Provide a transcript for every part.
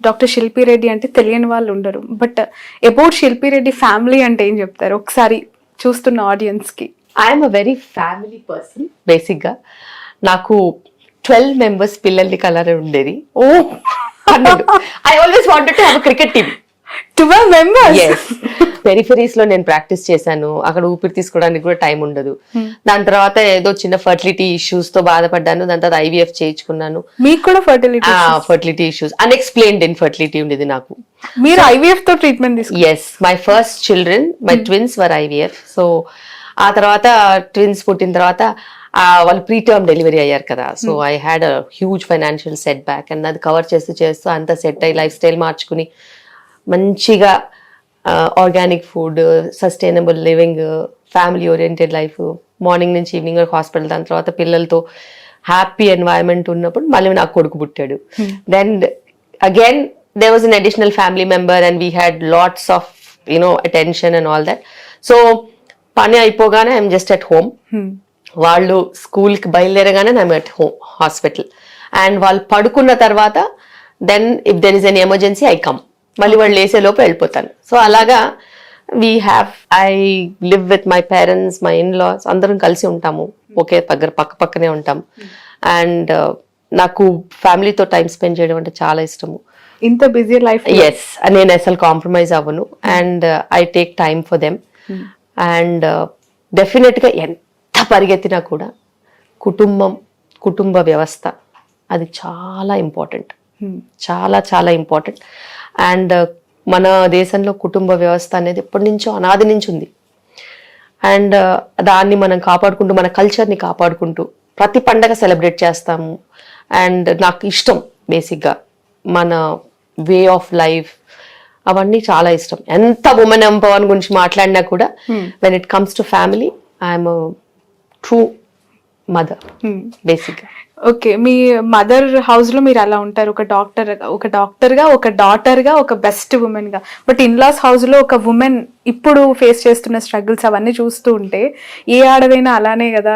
Doctor శిల్పి రెడ్డి అంటే తెలియని వాళ్ళు ఉండరు. బట్ అబౌట్ శిల్పి రెడ్డి ఫ్యామిలీ అంటే ఏం చెప్తారు ఒకసారి చూస్తున్న ఆడియన్స్ కి? I'm a very family person. Basic గా నాకు 12 members పిల్లల్ని కలర్ ఉండేది. Oh, I always wanted to have a cricket team. 12 members. Peripheries లో నేను ప్రాక్టీస్ చేశాను. అక్కడ ఊపిరి తీసుకోవడానికి కూడా టైం ఉండదు. దాని తర్వాత ఏదో చిన్న ఫర్టిలిటీ ఇష్యూస్ తో బాధపడ్డాను. దాని తర్వాత IVF చేయించుకున్నాను. మీకు కూడా ఫర్టిలిటీ ఇష్యూస్, అన్ఎక్స్ప్లెయిన్డ్ ఇన్ఫర్టిలిటీ ఉండేది నాకు. మీరు IVF తో ట్రీట్మెంట్ తీసుకున్నారు? Yes, my first children, my twins were IVF. సో ఆ తర్వాత ట్విన్స్ పుట్టిన తర్వాత వాళ్ళు ప్రీటర్మ్ డెలివరీ అయ్యారు కదా. So I had a huge financial set back. And అది కవర్ చేస్తూ అంత సెట్ అయ్యి లైఫ్ స్టైల్ మార్చుకుని మంచిగా organic food, sustainable living, family oriented life, morning నుంచి ఈవినింగ్ వరకు హాస్పిటల్, దాని తర్వాత పిల్లలతో హ్యాపీ ఎన్వైరన్మెంట్ ఉన్నప్పుడు మళ్ళీ నాకు కొడుకు పుట్టాడు. Then again there was an additional family member and we had lots of attention and all that. So పని అయిపోగానే ఐఎమ్ జస్ట్ అట్ హోమ్. వాళ్ళు స్కూల్కి బయలుదేరగానే I'm at home hospital. And వాళ్ళు పడుకున్న తర్వాత then if there is an emergency I come. మళ్ళీ వాళ్ళు లేసే లోపు వెళ్ళిపోతాను. సో అలాగా I live with my parents, my in laws, అందరం కలిసి ఉంటాము. ఒకే దగ్గర పక్కనే ఉంటాం. అండ్ నాకు ఫ్యామిలీతో టైం స్పెండ్ చేయడం అంటే చాలా ఇష్టము. ఇంత బిజీ లైఫ్, ఎస్, నేను అసలు కాంప్రమైజ్ అవ్వను. And I take time for them. And definite గా ఎంత పరిగెత్తినా కూడా కుటుంబ వ్యవస్థ అది చాలా ఇంపార్టెంట్, చాలా చాలా ఇంపార్టెంట్. అండ్ మన దేశంలో కుటుంబ వ్యవస్థ అనేది ఎప్పటి నుంచో అనాది నుంచి ఉంది. అండ్ దాన్ని మనం కాపాడుకుంటూ, మన కల్చర్ని కాపాడుకుంటూ ప్రతి పండగ సెలబ్రేట్ చేస్తాము. అండ్ నాకు ఇష్టం బేసిక్గా మన వే ఆఫ్ లైఫ్, అవన్నీ చాలా ఇష్టం. ఎంత ఉమెన్ ఎంపవర్మెంట్ గురించి మాట్లాడినా కూడా when it comes to family I'm true mother బేసిక్గా. ఓకే, మీ మదర్ హౌస్ లో మీరు అలా ఉంటారు, ఒక డాక్టర్ గా, ఒక డాటర్ గా, ఒక బెస్ట్ ఉమెన్ గా. బట్ ఇన్లాస్ హౌస్ లో ఒక ఉమెన్ ఇప్పుడు ఫేస్ చేస్తున్న స్ట్రగుల్స్ అవన్నీ చూస్తూ ఉంటే ఏ ఆడదైనా అలానే కదా,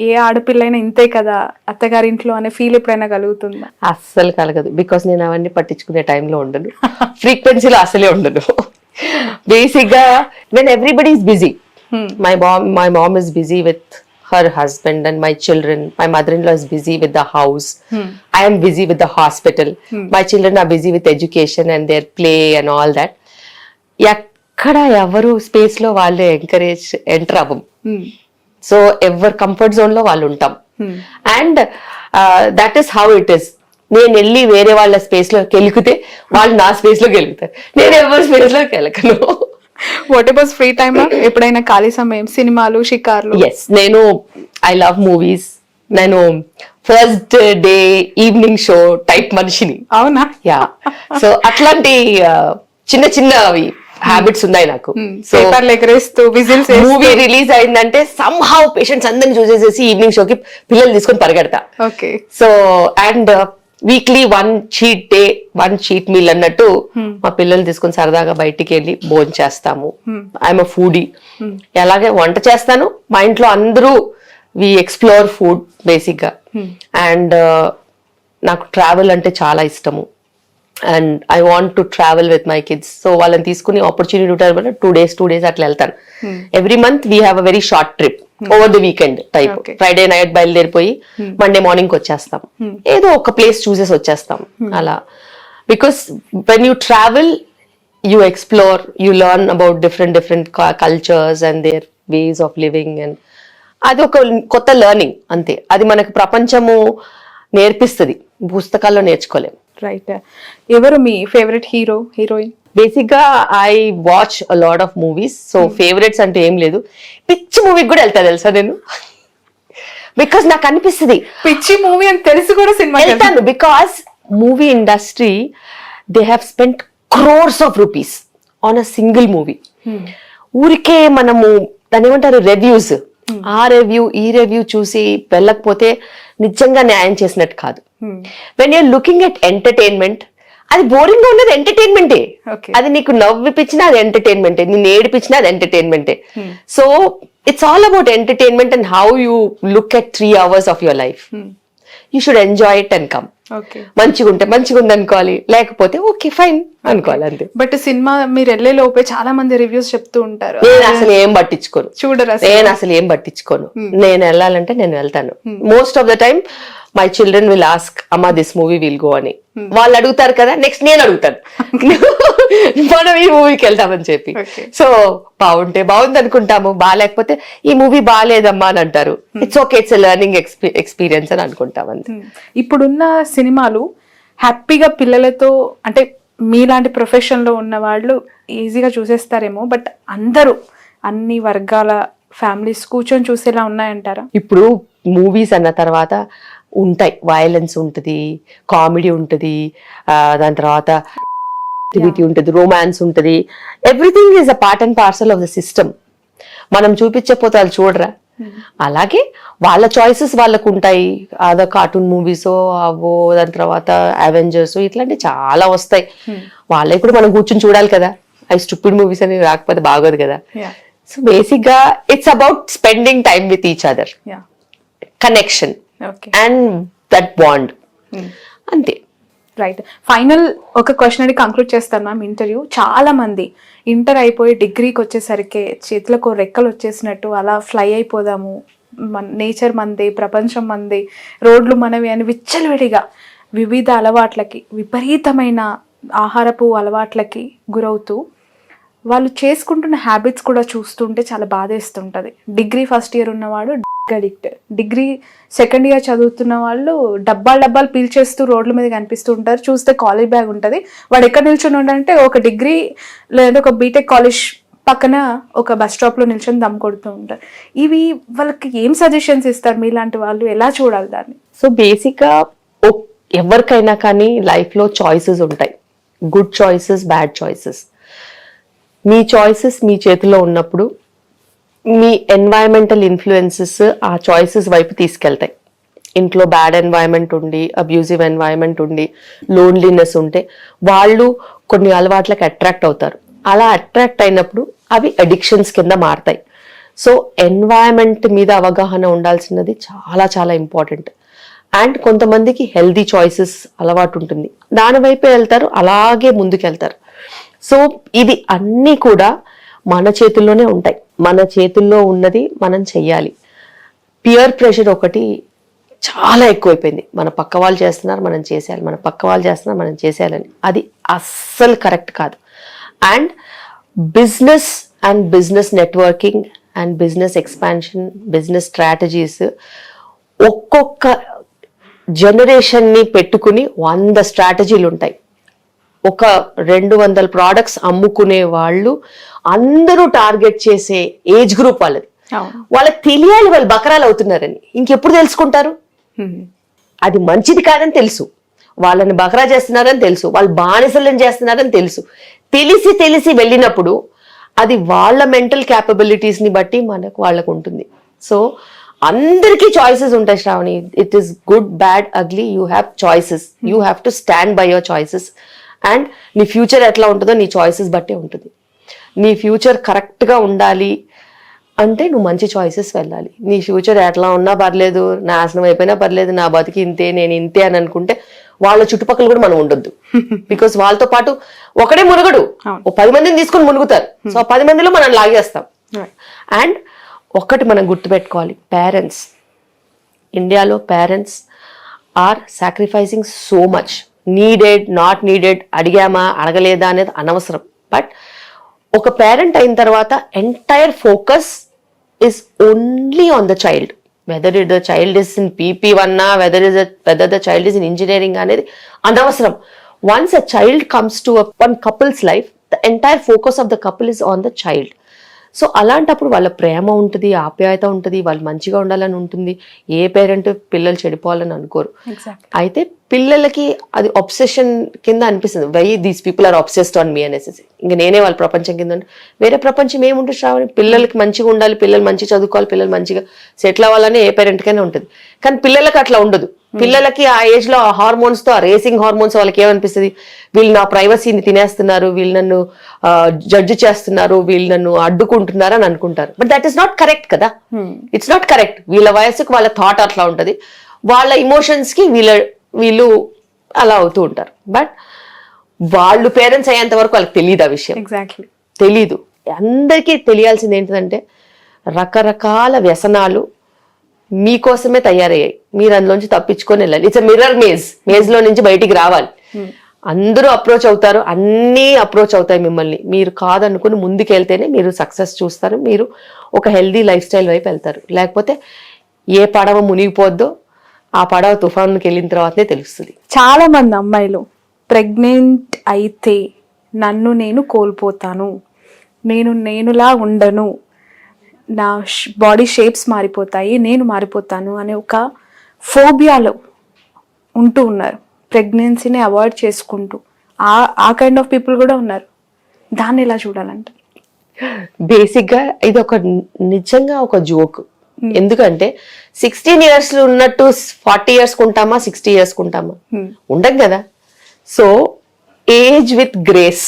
ఏ ఆడపిల్లైనా ఇంతే కదా అత్తగారింట్లో అనే ఫీల్ ఎప్పుడైనా కలుగుతుందా? అస్సలు కలగదు. బికాస్ నేను అవన్నీ పట్టించుకునే టైంలో ఉండను, ఫ్రీక్వెన్సీలో అసలే ఉండను. బేసిక్ గా when everybody is busy, my mom is busy with her husband and my children, my mother-in-law is busy with the house, I am busy with the hospital, my children are busy with education and their play and all that. ఎక్కడ ఎవరు space లో వాళ్ళు enter అవ్వం. So ఎవరి comfort zone లో వాళ్ళు ఉంటాం. And that is how it is. నేను వెళ్ళి వేరే వాళ్ళ స్పేస్ లోకి వెలికితే వాళ్ళు నా స్పేస్ లోకి వెళ్తారు, నేను ఎవరి స్పేస్ లోకి వెళ్ళకను. What about free time? ఎప్పుడైనా ఖాళీ సమయం, సినిమాలు, షికార్లు? ఎస్, నేను ఐ లవ్ మూవీస్. నేను first day evening show type మనిషిని. అవునా? యా. సో అట్లాంటి చిన్నవి హ్యాబిట్స్ ఉన్నాయి నాకు. సో మూవీ రిలీజ్ అయిందంటే సమ్ హౌ పేషెంట్స్ అందరిని చూసేసేసి ఈవినింగ్ షోకి పిల్లలు తీసుకొని పరిగెడతా. Okay. So and weekly 1 cheat day, 1 cheat meal అన్నట్టు మా పిల్లలు తీసుకుని సరదాగా బయటికి వెళ్ళి భోజనం చేస్తాము. I'm a foodie. ఎలాగే వంట చేస్తాను, మా ఇంట్లో అందరూ వి ఎక్స్ప్లోర్ ఫుడ్ బేసిక్ గా. అండ్ నాకు ట్రావెల్ అంటే చాలా ఇష్టము. And I want to travel with my kids. So వాళ్ళని తీసుకుని ఆపర్చునిటీ ఉంటారు, 2 days అట్లా వెళ్తాను. Every month we have a very short trip over the weekend type. Friday night బయలుదేరిపోయి మండే మార్నింగ్ వచ్చేస్తాం, ఏదో ఒక ప్లేస్ చూసేసి వచ్చేస్తాం అలా. Because when you travel you explore, you learn about different cultures and there ways of living. And అది ఒక కొత్త లెర్నింగ్ అంతే. అది మనకు ప్రపంచము నేర్పిస్తుంది, పుస్తకాల్లో నేర్చుకోలేం. రైట్. ఎవరు మీ ఫేవరెట్ హీరో, హీరోయిన్? బేసిక్ గా I watch a lot of movies. So favourites అంటే ఏం లేదు. పిచ్చి మూవీకి కూడా వెళ్తా తెలుసా నేను, బికాస్ నాకు అనిపిస్తుంది పిచ్చి మూవీ అని తెలిసి కూడా సినిమా వెళ్తాను. Because movie industry they have spent crores of rupees on a single movie. ఊరికే మనము దాని ఏమంటారు రివ్యూస్, ఆ రివ్యూ ఈ రివ్యూ చూసి వెళ్ళకపోతే నిజంగా న్యాయం చేసినట్టు కాదు. When you're looking at entertainment, అది బోరింగ్ గా ఉన్నది ఎంటర్టైన్మెంటే. అది నీకు నవ్విపించినా అది ఎంటర్టైన్మెంటే, నిన్ను ఏడిపించినా అది ఎంటర్టైన్మెంటే. So it's all about entertainment and how you look at 3 hours of your life. You should enjoy it and come. Okay. మంచిగా ఉంటే మంచిగా ఉంది అనుకోవాలి, లేకపోతే ఓకే ఫైన్ అనుకోవాలి అంతే. బట్ సినిమా మీరు వెళ్ళే లోపే చాలా మంది రివ్యూస్ చెప్తూ ఉంటారు, నేను అసలు ఏం పట్టించుకోను, చూడరు నేను అసలు ఏం పట్టించుకోను. నేను వెళ్ళాలంటే నేను వెళ్తాను. Most of the time my children will ask అమ్మా దిస్ మూవీ విల్ గో అని. వాళ్ళు అడుగుతారు కదా, నెక్స్ట్ నేను అడుగుతాను మనం ఈ మూవీకి వెళ్తామని చెప్పి. సో బాగుంటే బాగుంది అనుకుంటాము, బాగాలేకపోతే ఈ మూవీ బాగాలేదమ్మా అని అంటారు. It's okay, it's learning experience అని అనుకుంటాం అంతే. ఇప్పుడున్న సినిమాలు హ్యాపీగా పిల్లలతో, అంటే మీలాంటి ప్రొఫెషన్ లో ఉన్న వాళ్ళు ఈజీగా చూసేస్తారేమో, బట్ అందరూ అన్ని వర్గాల ఫ్యామిలీస్ కూర్చొని చూసేలా ఉన్నాయంటారా? ఇప్పుడు మూవీస్ అన్న తర్వాత ఉంటాయి, వైలెన్స్ ఉంటుంది, కామెడీ ఉంటుంది, దాని తర్వాత యాక్టివిటీ ఉంటుంది, రొమాన్స్ ఉంటుంది. Everything is a part and parcel of the system. మనం చూపించకపోతే వాళ్ళు చూడరా? అలాగే వాళ్ళ చాయిసెస్ వాళ్ళకు ఉంటాయి. అదో కార్టూన్ మూవీస్ అవో, దాని తర్వాత అవెంజర్స్ ఇట్లాంటివి చాలా వస్తాయి. వాళ్ళే కూడా మనం కూర్చొని చూడాలి కదా. అవి స్టూపిడ్ మూవీస్ అని రాకపోతే బాగోదు కదా. సో బేసిక్ గా it's about spending time with each other, connection and that bond, అంతే. రైట్. ఫైనల్ ఒక క్వశ్చన్ అడిగి కంక్లూడ్ చేస్తాను మ్యామ్ ఇంటర్వ్యూ. చాలా మంది ఇంటర్ అయిపోయి డిగ్రీకి వచ్చేసరికి చేతులకు రెక్కలు వచ్చేసినట్టు అలా ఫ్లై అయిపోదాము, నేచర్ మంది, ప్రపంచం మంది, రోడ్లు మనవి అని విచ్చలవిడిగా వివిధ అలవాట్లకి, విపరీతమైన ఆహారపు అలవాట్లకి గురవుతూ వాళ్ళు చేసుకుంటున్న హ్యాబిట్స్ కూడా చూస్తుంటే చాలా బాధేస్తుంటుంది. డిగ్రీ ఫస్ట్ ఇయర్ ఉన్నవాడు అడిక్ట్, డిగ్రీ సెకండ్ ఇయర్ చదువుతున్న వాళ్ళు డబ్బాలు పీల్చేస్తూ రోడ్ల మీద కనిపిస్తూ ఉంటారు. చూస్తే కాలేజ్ బ్యాగ్ ఉంటుంది, వాడు ఎక్కడ నిల్చొని ఉండంటే ఒక డిగ్రీ లేదా ఒక బీటెక్ కాలేజ్ పక్కన ఒక బస్ స్టాప్ లో నిల్చొని దమ్ కొడుతూ ఉంటారు. ఇవి వాళ్ళకి ఏం సజెషన్స్ ఇస్తారు మీలాంటి వాళ్ళు, ఎలా చూడాలి దాన్ని? సో బేసిక్ గా ఎవరికైనా కానీ లైఫ్ లో చాయిసెస్ ఉంటాయి, గుడ్ చాయిసెస్, బ్యాడ్ చాయిసెస్. మీ చాయిసెస్ మీ చేతిలో ఉన్నప్పుడు మీ ఎన్వైరన్మెంటల్ ఇన్ఫ్లుయెన్సెస్ ఆ చాయిసెస్ వైపు తీసుకెళ్తాయి. ఇంట్లో బ్యాడ్ ఎన్వైరన్మెంట్ ఉండి, అబ్యూజివ్ ఎన్వైరన్మెంట్ ఉండి, లోన్లీనెస్ ఉంటే వాళ్ళు కొన్ని అలవాట్లకు అట్రాక్ట్ అవుతారు. అలా అట్రాక్ట్ అయినప్పుడు అవి అడిక్షన్స్ కింద మారతాయి. సో ఎన్వైరన్మెంట్ మీద అవగాహన ఉండాల్సినది చాలా చాలా ఇంపార్టెంట్. అండ్ కొంతమందికి హెల్దీ చాయిసెస్ అలవాటు ఉంటుంది, దాని వైపే వెళ్తారు, అలాగే ముందుకెళ్తారు. సో ఇది అన్నీ కూడా మన చేతుల్లోనే ఉంటాయి. మన చేతుల్లో ఉన్నది మనం చెయ్యాలి. పియర్ ప్రెషర్ ఒకటి చాలా ఎక్కువైపోయింది. మన పక్క వాళ్ళు చేస్తున్నారు మనం చేసేయాలి, మన పక్క వాళ్ళు చేస్తున్నారు మనం చేసేయాలని, అది అస్సలు కరెక్ట్ కాదు. And business and business networking and business expansion, business strategies ఒక్కొక్క జనరేషన్ని పెట్టుకుని 100 స్ట్రాటజీలు ఉంటాయి. ఒక 200 ప్రోడక్ట్స్ అమ్ముకునే వాళ్ళు అందరూ టార్గెట్ చేసే ఏజ్ గ్రూప్ వాళ్ళది. వాళ్ళకి తెలియాలి వాళ్ళు బకరాలు అవుతున్నారని. ఇంకెప్పుడు తెలుసుకుంటారు? అది మంచిది కాదని తెలుసు, వాళ్ళని బకరా చేస్తున్నారని తెలుసు, వాళ్ళు బానిసలను చేస్తున్నారని తెలుసు. తెలిసి వెళ్ళినప్పుడు అది వాళ్ళ మెంటల్ క్యాపబిలిటీస్ ని బట్టి వాళ్ళకు ఉంటుంది. సో అందరికీ చాయిసెస్ ఉంటాయి Shravani. It is good, bad, ugly. You have choices, you have to stand by your choices. And నీ ఫ్యూచర్ ఎట్లా ఉంటుందో నీ చాయిసెస్ బట్టే ఉంటుంది. నీ ఫ్యూచర్ కరెక్ట్గా ఉండాలి అంటే నువ్వు మంచి చాయిసెస్ వెళ్ళాలి. నీ ఫ్యూచర్ ఎట్లా ఉన్నా పర్లేదు, నాశనం అయిపోయినా పర్లేదు, నా బతికి ఇంతే, నేను ఇంతే అని అనుకుంటే వాళ్ళ చుట్టుపక్కల కూడా మనం ఉండొద్దు. బికాస్ వాళ్ళతో పాటు ఒకడే మునుగడు, ఓ 10 మందిని తీసుకొని మునుగుతారు. సో 10 మందిలో మనం లాగేస్తాం. అండ్ ఒక్కటి మనం గుర్తుపెట్టుకోవాలి, పేరెంట్స్, ఇండియాలో parents are sacrificing so much. Needed, not needed, అడిగామా అడగలేదా అనేది అనవసరం. బట్ ఒక పేరెంట్ అయిన తర్వాత entire focus is only on the child, whether the child is in PP1 whether the child is in engineering అనేది అనవసరం. Once a child comes to one couple's life, the entire focus of the couple is on the child. So అలాంటప్పుడు వాళ్ళ ప్రేమ ఉంటుంది, ఆప్యాయత ఉంటుంది, వాళ్ళు మంచిగా ఉండాలని ఉంటుంది. ఏ పేరెంట్ పిల్లలు చెడిపోవాలని అనుకోరు. అయితే పిల్లలకి అది అబ్సెషన్ కింద అనిపిస్తుంది. Why these people are obsessed on me అనేసి. ఇంకా నేనే వాళ్ళ ప్రపంచం కింద ఉంటే వేరే ప్రపంచం ఏముంటుంది శ్రావణి? పిల్లలకి మంచిగా ఉండాలి, పిల్లలు మంచిగా చదువుకోవాలి, పిల్లలు మంచిగా సెటిల్ అవ్వాలని ఏ పేరెంట్కైనా ఉంటుంది. కానీ పిల్లలకి అట్లా ఉండదు. పిల్లలకి ఆ ఏజ్ లో ఆ హార్మోన్స్ తో, ఆ రేసింగ్ హార్మోన్స్ వాళ్ళకి ఏమనిపిస్తుంది? వీళ్ళు నా ప్రైవసీని తినేస్తున్నారు, వీళ్ళు నన్ను జడ్జి చేస్తున్నారు, వీళ్ళు నన్ను అడ్డుకుంటున్నారు అని అనుకుంటారు. But that is not correct కదా. It's not correct. వీళ్ళ వయసుకు వాళ్ళ థాట్ అట్లా ఉంటది. వాళ్ళ ఇమోషన్స్ కి వీళ్ళు అలా అవుతూ ఉంటారు. బట్ వాళ్ళు పేరెంట్స్ అయ్యేంత వరకు వాళ్ళకి తెలియదు ఆ విషయం, ఎగ్జాక్ట్లీ. తెలీదు. అందరికీ తెలియాల్సింది ఏంటంటే రకరకాల వ్యసనాలు మీకోసమే తయారయ్యాయి, మీరు అందులోంచి తప్పించుకొని వెళ్ళాలి. ఇట్స్ మిర్రర్ మేజ్ లో నుంచి బయటికి రావాలి. అందరూ అప్రోచ్ అవుతారు, అన్నీ అప్రోచ్ అవుతాయి మిమ్మల్ని. మీరు కాదనుకుని ముందుకెళ్తేనే మీరు సక్సెస్ చూస్తారు, మీరు ఒక హెల్దీ లైఫ్ స్టైల్ వైపు వెళ్తారు. లేకపోతే ఏ పడవ మునిగిపోద్దో ఆ పడవ తుఫాన్కి వెళ్ళిన తర్వాతనే తెలుస్తుంది. చాలా మంది అమ్మాయిలు ప్రెగ్నెంట్ అయితే నన్ను నేను కోల్పోతాను, నేనులా ఉండను, నా బాడీ షేప్స్ మారిపోతాయి, నేను మారిపోతాను అనే ఒక ఫోబియాలో ఉంటూ ఉన్నారు, ప్రెగ్నెన్సీని అవాయిడ్ చేసుకుంటూ. ఆ కైండ్ ఆఫ్ పీపుల్ కూడా ఉన్నారు. దాన్ని ఎలా చూడాలంటే బేసిక్ గా ఇది ఒక నిజంగా ఒక జోక్. ఎందుకంటే 16 years ఉన్నట్టు 40 years కుంటామా, 60 years కుంటామా? ఉండం కదా. So age with grace.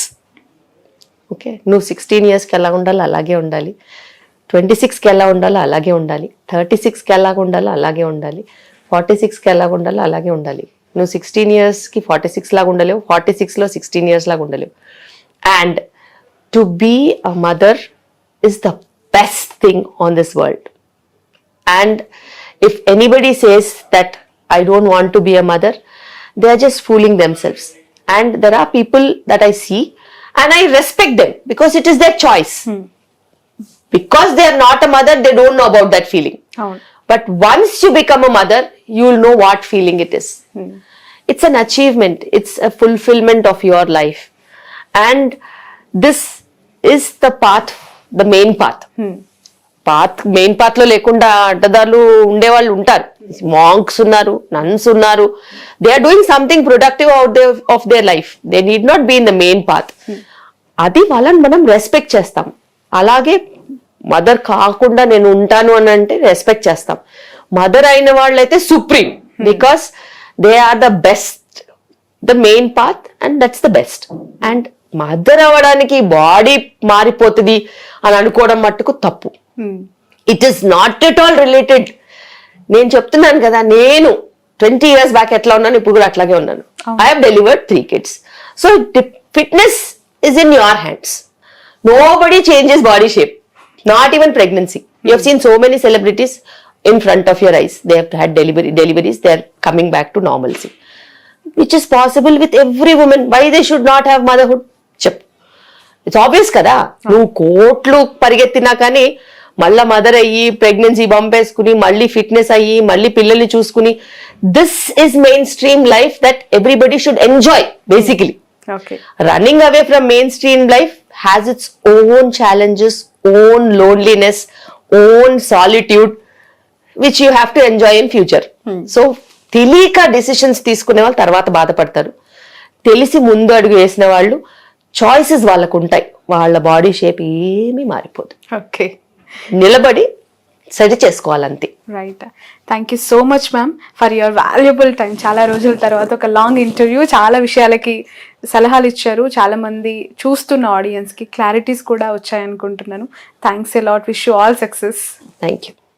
Okay, నువ్వు 16 yearsకి ఎలా ఉండాలో అలాగే ఉండాలి, 26కి ఎలా ఉండాలో అలాగే ఉండాలి, 36కి ఎలా ఉండాలో అలాగే ఉండాలి, 46కి ఎలా ఉండాలో అలాగే ఉండాలి. నువ్వు 16 yearsకి 46 లాగా ఉండలేవు, 46లో 16 years లాగా ఉండలేవు. And to be a mother is the best thing on this world. And if anybody says that I don't want to be a mother, they are just fooling themselves. And there are people that I see and I respect them because it is their choice. Because they are not a mother, they don't know about that feeling. But once you become a mother, you will know what feeling it is. It's an achievement. It's a fulfillment of your life. And this is the path, the main path. Main path లో లేకుండా అడ్డదారులు ఉండేవాళ్ళు ఉంటారు. Monks ఉన్నారు, nuns ఉన్నారు. They are doing something productive of their life. They need not be in the main path. అది వాళ్ళని మనం రెస్పెక్ట్ చేస్తాం. అలాగే మదర్ కాకుండా నేను ఉంటాను అని అంటే రెస్పెక్ట్ చేస్తాం. మదర్ అయిన వాళ్ళైతే supreme, because they are the best, the main path, and that's the best. And mother అవ్వడానికి బాడీ మారిపోతుంది అని అనుకోవడం మట్టుకు తప్పు. It is not at all related. నేను చెప్తున్నాను కదా, నేను 20 years బ్యాక్ ఎట్లా ఉన్నాను, ఇప్పుడు కూడా అట్లాగే ఉన్నాను. I have delivered 3 kids. So fitness is in your hands. Nobody changes body shape, not even pregnancy. You have seen so many celebrities in front of your eyes. They have had deliveries, they are coming back to normalcy, which is possible with every woman. Why they should not have motherhood? చెప్పు. It's obvious కదా. నువ్వు కోట్లు పరిగెత్తినా కానీ మళ్ళా mother అయ్యి pregnancy పంపేసుకుని మళ్ళీ fitness అయ్యి మళ్ళీ పిల్లల్ని చూసుకుని, this is main stream life that everybody should enjoy. Basically running away from main stream life has its own challenges, own loneliness, own solitude, which you have to enjoy in future. So తెలియక decisions తీసుకునే వాళ్ళు తర్వాత బాధపడతారు. తెలిసి ముందు అడుగు వేసిన వాళ్ళు చాయిసెస్ వాళ్ళకు ఉంటాయి. వాళ్ళ బాడీ షేప్ ఏమీ మారిపోదు. ఓకే, నిలబడి సరి చేసుకోవాలంతే. Right. Thank you so much ma'am for your valuable time. చాలా రోజుల తర్వాత ఒక లాంగ్ ఇంటర్వ్యూ, చాలా విషయాలకి సలహాలు ఇచ్చారు. చాలా మంది చూస్తున్న ఆడియన్స్కి క్లారిటీస్ కూడా వచ్చాయనుకుంటున్నాను. Thanks a lot. Wish you all success. Thank you.